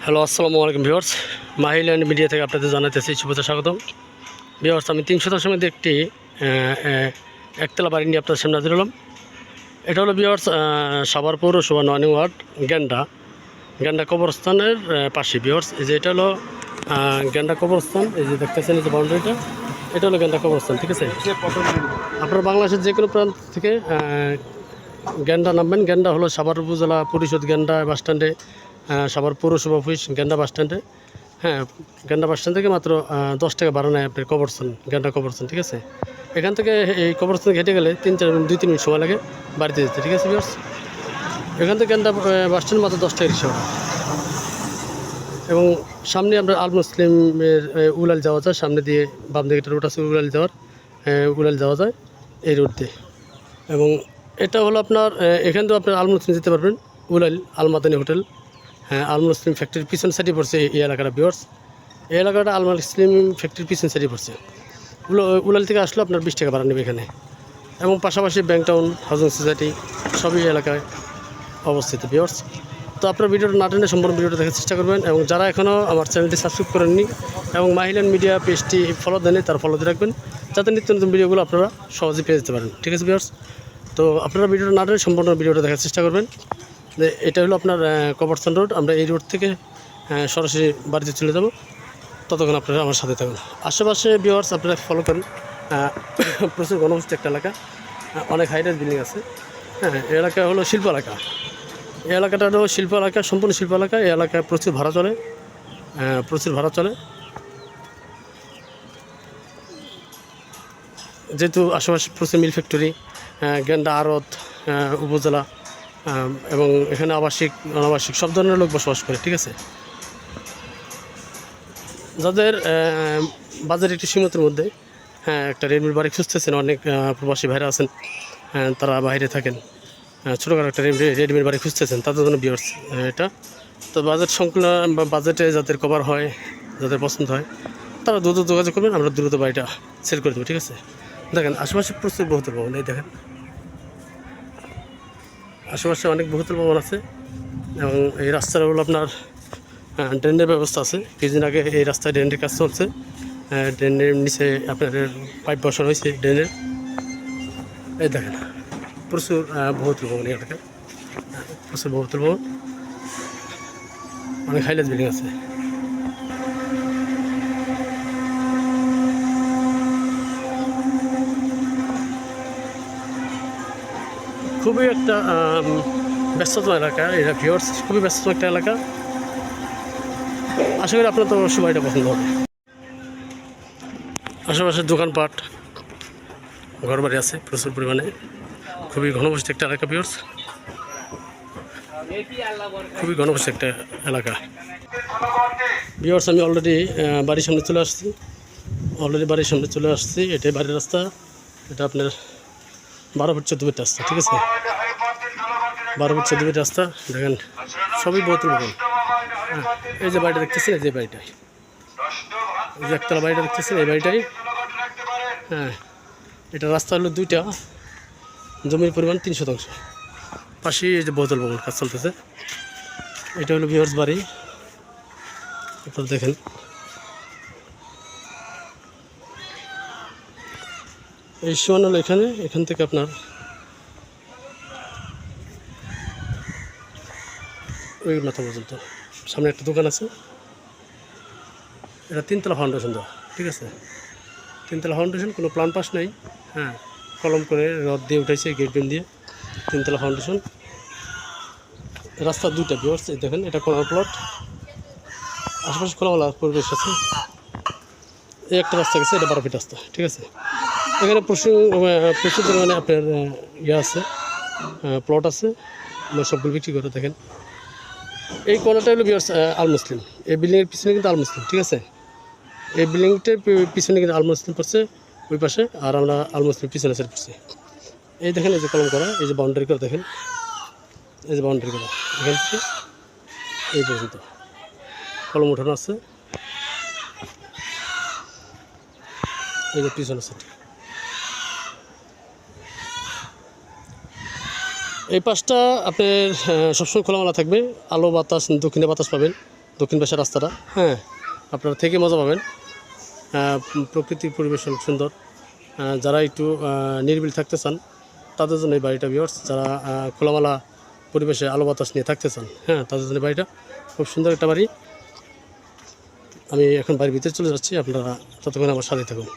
Hello, আসসালামু আলাইকুম viewers. মাহিল্যান্ড media থেকে আপনাদের জানাতেছি শুভেচ্ছা স্বাগতম। ভিউয়ার্স, আমি 310 মধ্যে একটি একতলা বাড়ি নিয়ে আপনাদের সামনে হাজির হলাম। এটা হলো ভিউয়ার্স সাভার পৌরসভা 9 ওয়ার্ড গ্যান্ডা কবরস্থানের পাশে। ভিউয়ার্স, এই যে এটা হলো গ্যান্ডা কবরস্থান। এই যে দেখতেছেন, এই যে বাউন্ডারিটা, এটা হলো গ্যান্ডা কবরস্থান। ঠিক আছে, আপনারা বাংলাদেশের যে কোনো প্রান্ত থেকে গ্যান্ডা নামবেন। গ্যান্ডা হলো সাভার উপজেলা পরিষদ গ্যান্ডা বাসস্ট্যান্ডে, সাভার পৌরসভা অফিস গ্যান্ডা বাসস্ট্যান্ডে। হ্যাঁ, গ্যান্ডা বাসস্ট্যান্ড থেকে মাত্র 10 টাকা ভাড়া নেয় আপনার কবরস্থান, গ্যান্ডা কবরস্থান। ঠিক আছে, এখান থেকে এই কবরস্থান ঘেটে গেলে 2-3 মিনিট সময় লাগে বাড়িতে যেতে। ঠিক আছে ভিউয়ার্স, এখান থেকে গ্যান্ডা বাসস্ট্যান্ড মাত্র 10 টাকা রিক্সা ভাড়া। এবং সামনে আমরা আল মুসলিমের উলাল যাওয়া যায়, সামনে দিয়ে বাম দিকে একটা রোড আছে উলাল যাওয়া যায় এই রোড দিয়ে। এবং এটা হলো আপনার এখান থেকে আপনার আল মুসলিম যেতে পারবেন, উলাল আল মাদানী হোটেল। হ্যাঁ, আল মুসলিম ফ্যাক্টরির পিছন সাইডে পড়ছে এই এলাকাটা ভিউয়ার্স। এই এলাকাটা আল মুসলিম ফ্যাক্টরির পিছন সাইডে পড়ছে। উলাল থেকে আসলে আপনার 20 টাকা ভাড়া নেবে এখানে। এবং পাশাপাশি ব্যাংক টাউন, হাউজিং সোসাইটি সবই এলাকায় অবস্থিত ভিউয়ার্স। তো আপনার ভিডিওটা না টেনে সম্পূর্ণ ভিডিওটা দেখার চেষ্টা করবেন। এবং যারা এখনও আমার চ্যানেলটি সাবস্ক্রাইব করেননি এবং মাহিল্যান্ড মিডিয়া পেজটি ফলো দেননি, তার ফলো দিয়ে রাখবেন, যাতে নিত্য নতুন ভিডিওগুলো আপনারা সহজেই পেয়ে যেতে পারেন। ঠিক আছে ভিউয়ার্স, তো আপনারা ভিডিওটা না টেনে সম্পূর্ণ ভিডিওটা দেখার চেষ্টা করবেন। এটা হলো আপনার কবরস্থান রোড। আমরা এই রোড থেকে সরাসরি বাড়িতে চলে যাব। ততক্ষণ আপনারা আমার সাথে থাকুন। আশেপাশে ভিউয়ার্স আপনারা ফলো করেন, প্রচুর ঘনবসতি একটা এলাকা, অনেক হাইরাইজ বিল্ডিং আছে। হ্যাঁ, এই এলাকা হলো শিল্প এলাকা। এই এলাকাটা হলো শিল্প এলাকা, সম্পূর্ণ শিল্প এলাকা। এই এলাকায় প্রচুর ভাড়া চলে, যেহেতু আশেপাশে প্রচুর মিল ফ্যাক্টরি, গ্যান্ডা আড়ত উপজেলা, এবং এখানে আবাসিক অনাবাসিক সব ধরনের লোক বসবাস করে। ঠিক আছে, যাদের বাজার একটু সীমিতের মধ্যে একটা রেডমির বাড়ি খুঁজতেছেন, অনেক প্রবাসী ভাইরা আছেন, তারা বাইরে থাকেন, ছোটোখাটো একটা রেডমির বাড়ি খুঁজতেছেন, তাদের জন্য ভিউয়ার্স এটা। তো বাজেট সংকুল বা বাজেটে যাদের কভার হয়, যাদের পছন্দ হয়, তারা দ্রুত যোগাযোগ করবেন, আমরা দ্রুত বাড়িটা সেল করে দেবো। ঠিক আছে, দেখেন আশেপাশে প্রচুর বহুতল ভবন। এই দেখেন আশেপাশে অনেক বহুতল ভবন আছে। এবং এই রাস্তার হলো আপনার ড্রেনের ব্যবস্থা আছে। কিছুদিন আগে এই রাস্তায় ড্রেনের কাজ চলছে। ড্রেনের নিচে আপনার পাইপ বসানো হয়েছে ড্রেনের। এই দেখেন প্রচুর বহুতল ভবন, এলাকায় প্রচুর বহুতল ভবন, অনেক হাইলাইট বিল্ডিং আছে। খুবই একটা ব্যস্ততম এলাকা এটা ভিউয়ার্স, খুবই ব্যস্ততম একটা এলাকা। আশা করি আপনার তো অবশ্যই বাড়িটা পছন্দ হবে। আশেপাশে দোকানপাট, ঘরবাড়ি আছে প্রচুর পরিমাণে। খুবই ঘনবসতি একটা এলাকা ভিউয়ার্স, খুবই ঘনবসতি একটা এলাকা ভিউয়ার্স। আমি অলরেডি বাড়ির সামনে চলে আসছি। এটাই বাড়ির রাস্তা। এটা আপনার 12 ফুট 14 ফিট রাস্তা। ঠিক আছে, 12 ফুট 14 ফিট রাস্তা। দেখেন সবই বহুতল ভবন। এই যে বাড়িটা দেখতেছেন, এই যে বাড়িটাই, এই যে একতলা বাড়িটা দেখতেছেন, এই বাড়িটাই। হ্যাঁ, এটা রাস্তা হলো 2টা, জমির পরিমাণ 3 শতাংশ। পাশে এই যে বহুতল ভবন কাজ চলতেছে। এটা হলো ভিউয়ার্স বাড়ি। আপনারা দেখেন এই সীমানা হলো এখান থেকে আপনার ওই মাথা পর্যন্ত। সামনে একটা দোকান আছে। এটা 3তলা ফাউন্ডেশন দেওয়া। ঠিক আছে, 3তলা ফাউন্ডেশন, কোনো প্ল্যান পাস নেই। হ্যাঁ, কলম করে রড দিয়ে উঠাইছে, গেট বেন দিয়ে 3তলা ফাউন্ডেশন। রাস্তা 2টা ভিউয়ার্স, দেখেন এটা কর্নার প্লট। আশেপাশে খোলামেলা পরিবেশ আছে। এই একটা রাস্তা গেছে, এটা 12 ফিট রাস্তা। ঠিক আছে, এখানে প্রচুর পরিমাণে আপনার আছে, প্লট আছে, সবগুলো বিক্রি করে। দেখেন এই কর্নারটা হলো ভিউয়ার্স আল মুসলিম। এই বিল্ডিংয়ের পিছনে কিন্তু আল মুসলিম। ঠিক আছে, এই বিল্ডিংটার পিছনে কিন্তু আল মুসলিম পড়ছে ওই পাশে, আর আমরা আল মুসলিম পিছনে সাইড পড়ছি। এই দেখেন, এই যে কলম করা, এই যে বাউন্ডারি করা, দেখেন এই যে বাউন্ডারি করা, এখান থেকে এই পর্যন্ত কলম উঠানো আছে। এই যে পিছনে সাইড, এই পাশটা আপনার সবসময় খোলামেলা থাকবে। আলো বাতাস, দক্ষিণে বাতাস পাবেন, দক্ষিণ পাশের রাস্তাটা। হ্যাঁ, আপনারা থেকে মজা পাবেন। প্রকৃতির পরিবেশ অনেক সুন্দর। যারা একটু নিরিবিলি থাকতে চান তাদের জন্য এই বাড়িটা ভিউয়ার্স। যারা খোলামেলা পরিবেশে আলো বাতাস নিয়ে থাকতে চান, হ্যাঁ, তাদের জন্য বাড়িটা খুব সুন্দর একটা বাড়ি। আমি এখন বাড়ির ভিতরে চলে যাচ্ছি, আপনারা ততক্ষণ আমার সাথে থাকুন।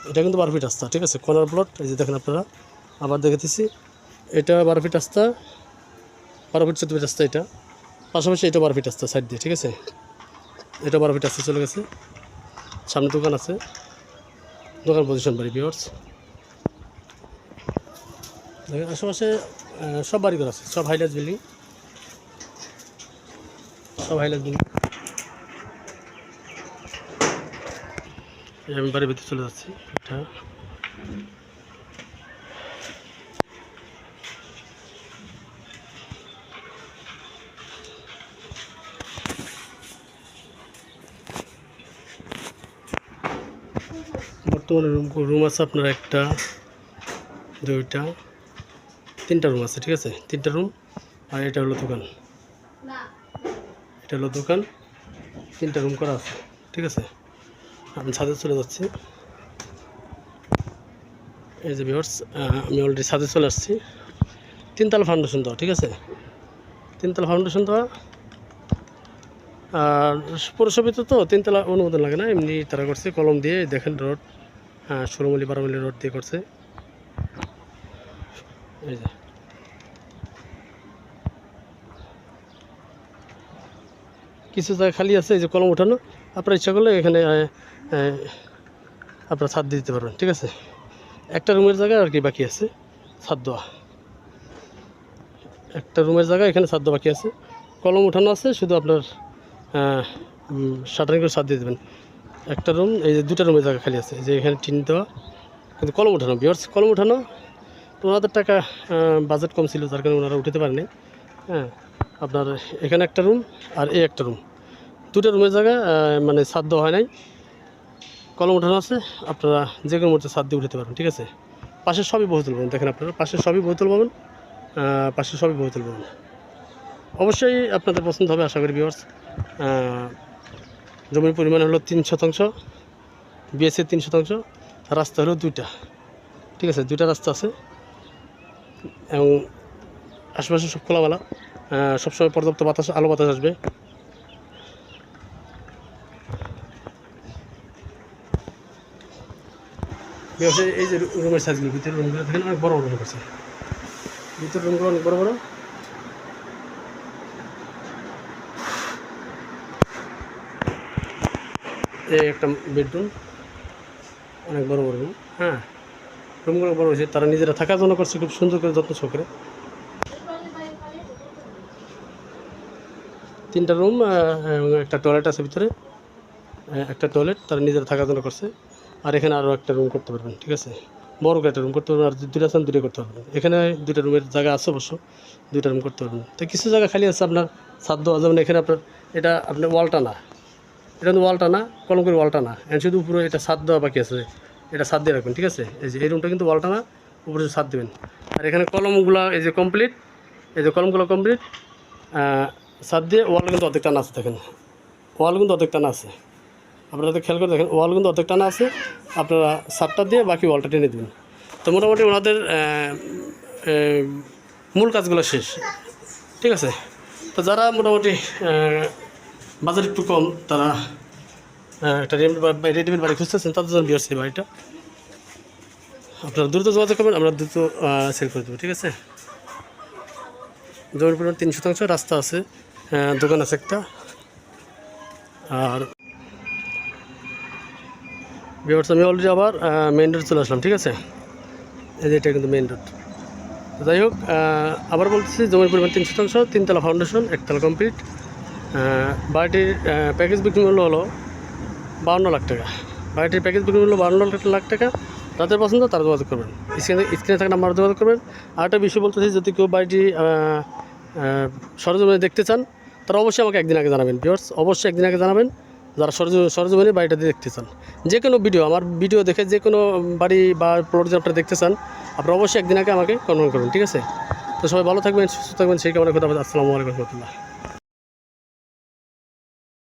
এটা কিন্তু 12 ফিট রাস্তা, ঠিক আছে, কর্নার প্লট। এই যে দেখেন আপনারা, আবার দেখেতেছি, এটা 12 ফিট রাস্তা, 12 ফিট 14 ফিট রাস্তা এটা। পাশাপাশি এটা 12 ফিট রাস্তা সাইড দিয়ে, ঠিক আছে, এটা 12 ফিট রাস্তা চলে গেছে। সামনে দোকান আছে, দোকান পজিশন বাড়ি ভিউয়ার্স। দেখেন আশেপাশে সব বাড়িঘর আছে, সব হাইলাইট বিল্ডিং, সব হাইলাইট বিল্ডিং। আমি বাড়ির ভিতরে চলে যাচ্ছি। এটা বর্তমানে রুম আছে আপনার 1টা 2টা 3টা রুম আছে, ঠিক আছে, 3টা রুম। আর এটা হলো দোকান, এটা হলো দোকান, 3টা রুম করা আছে, ঠিক আছে। আমি ছাদে চলে যাচ্ছি। এই যে ভিউয়ার্স, আমি অলরেডি ছাদে চলে আসছি। 3তলা ফাউন্ডেশন দেওয়া, ঠিক আছে, 3তলা ফাউন্ডেশন দেওয়া। আর পৌরসভাতে তো 3তলা অনুমোদন লাগে না, এমনি তারা করছে কলম দিয়ে। দেখেন রোড, 16 মিলি 12 মিলি রোড দিয়ে করছে। এই যে কিছু জায়গা খালি আছে, এই যে কলম উঠানো। আপনার ইচ্ছা করলে এখানে আপনারা ছাদ দিয়ে দিতে পারবেন, ঠিক আছে। একটা রুমের জায়গা আর কি বাকি আছে ছাদ দেওয়া, একটা রুমের জায়গা এখানে ছাদ দেওয়া বাকি আছে। কলম উঠানো আছে, শুধু আপনার শাটারিং করে ছাদ দিয়ে দেবেন। একটা রুম, এই যে 2টা রুমের জায়গা খালি আছে, যে এখানে টিন দেওয়া, কিন্তু কলম উঠানো ভিউয়ার্স, কলম উঠানো। তো ওনাদের টাকা বাজেট কম ছিল, যার কারণে ওনারা উঠাতে পারেনি। হ্যাঁ, আপনার এখানে একটা রুম আর এই একটা রুম, 2টা রুমের জায়গা মানে ছাদ দেওয়া হয় নাই, কলম উঠানো আছে। আপনারা যে কোনো মুহূর্তে ছাদ দিয়ে উঠাতে পারবেন, ঠিক আছে। পাশে সবই বহুতল পাবেন, দেখেন আপনারা পাশে সবই বহুতল পাবেন, পাশে সবই বহুতল পাবেন। অবশ্যই আপনাদের পছন্দ হবে আশা করি ভিউয়ার্স। জমির পরিমাণ হলো 3 শতাংশ, বিএসএ 3 শতাংশ, রাস্তা হলো 2টা, ঠিক আছে, 2টা রাস্তা আছে। এবং আশেপাশে সব খোলামেলা, সবসময় পর্যাপ্ত বাতাস, আলো বাতাস আসবে। এই যে রুমের সাইজগুলো, ভিতরের রুমগুলো দেখেন অনেক বড় বড় করছে, ভিতরের রুমগুলো অনেক বড় বড়। এই একটা বেডরুম, অনেক বড় বড় রুম। হ্যাঁ, রুমগুলো বড় হয়েছে, তারা নিজেরা থাকার জন্য করছে, খুব সুন্দর করে যত্ন সহকারে। 3টা রুম এবং একটা টয়লেট আছে ভিতরে, একটা টয়লেট তারা নিজেরা থাকার জন্য করছে। আর এখানে আরও একটা রুম করতে পারবেন, ঠিক আছে, বড় একটা রুম করতে পারবেন। আর 2টা চান 2টা করতে পারবেন। এখানে 2টা রুমের জায়গা আছে অবশ্য, 2টা রুম করতে পারবেন। তো কিছু জায়গা খালি আছে আপনার ছাদ দেওয়া, যেমন এখানে আপনার এটা আপনার ওয়ালটা না, এটা কিন্তু ওয়ালটা না, কলম করে ওয়ালটা না, শুধু উপরে এটা ছাদ দেওয়া বাকি আছে, এটা ছাদ দিয়ে রাখবেন, ঠিক আছে। এই যে এই রুমটা কিন্তু ওয়ালটা না, উপরে ছাদ দেবেন। আর এখানে কলমগুলো এই যে কমপ্লিট, এই যে কলমগুলো কমপ্লিট, ছাদ দিয়ে। ওয়াল কিন্তু অর্ধেক টানা আছে, দেখেন ওয়াল কিন্তু অর্ধেক টানা আছে, আপনারা খেয়াল করে দেখেন, ওয়াল কিন্তু অর্ধেক টানা আছে। আপনারা ছাদটা দিয়ে বাকি ওয়ালটা টেনে দেবেন। তো মোটামুটি ওনাদের মূল কাজগুলো শেষ, ঠিক আছে। তো যারা মোটামুটি বাজার একটু কম, তারা একটা রেডিমেড বাড়ি খুঁজতেছেন, তাদের জন্য ভিউয়ার্স এই বাড়িটা। আপনারা দ্রুত যোগাযোগ করবেন, আমরা দ্রুত সেল করে দেবো, ঠিক আছে। জমির পরিমাণ 3 শতাংশ, রাস্তা আছে, দোকান আছে একটা। আর ভিউয়ার্স আমি অলরেডি আবার মেইন রোড চলে আসলাম, ঠিক আছে। এই যে এটা কিন্তু মেইন রোড। যাই হোক, আবার বলতেছি, জমির পরিমাণ 3 শতাংশ, 3তলা ফাউন্ডেশন, 1তলা কমপ্লিট। বাড়িটির প্যাকেজ বিক্রি মূল্য হলো 52 লাখ টাকা। বাড়িটির প্যাকেজ বিক্রি মূল্য 52 লাখ টাকা। তাদের পছন্দ তারা যোগাযোগ করবেন, স্ক্রিনে থাকা নাম্বার যোগাযোগ করবেন। আর একটা বিষয় বলতেছি, যদি কেউ বাড়িটি সরজমিনে দেখতে চান, তারা অবশ্যই আমাকে একদিন আগে জানাবেন ভিউয়ার্স, অবশ্যই একদিন আগে জানাবেন। যারা সরজমিনে বাড়িটাতে দেখতে চান, যে কোনো ভিডিও, আমার ভিডিও দেখে যে কোনো বাড়ি বা প্লট যে আপনারা দেখতে চান, আপনারা অবশ্যই একদিন আগে আমাকে কনফার্ম করবেন, ঠিক আছে। তো সবাই ভালো থাকবেন, সুস্থ থাকবেন, সেই কামনা করতে হবে। আসসালামু আলাইকুম রহমতুল্লাহ।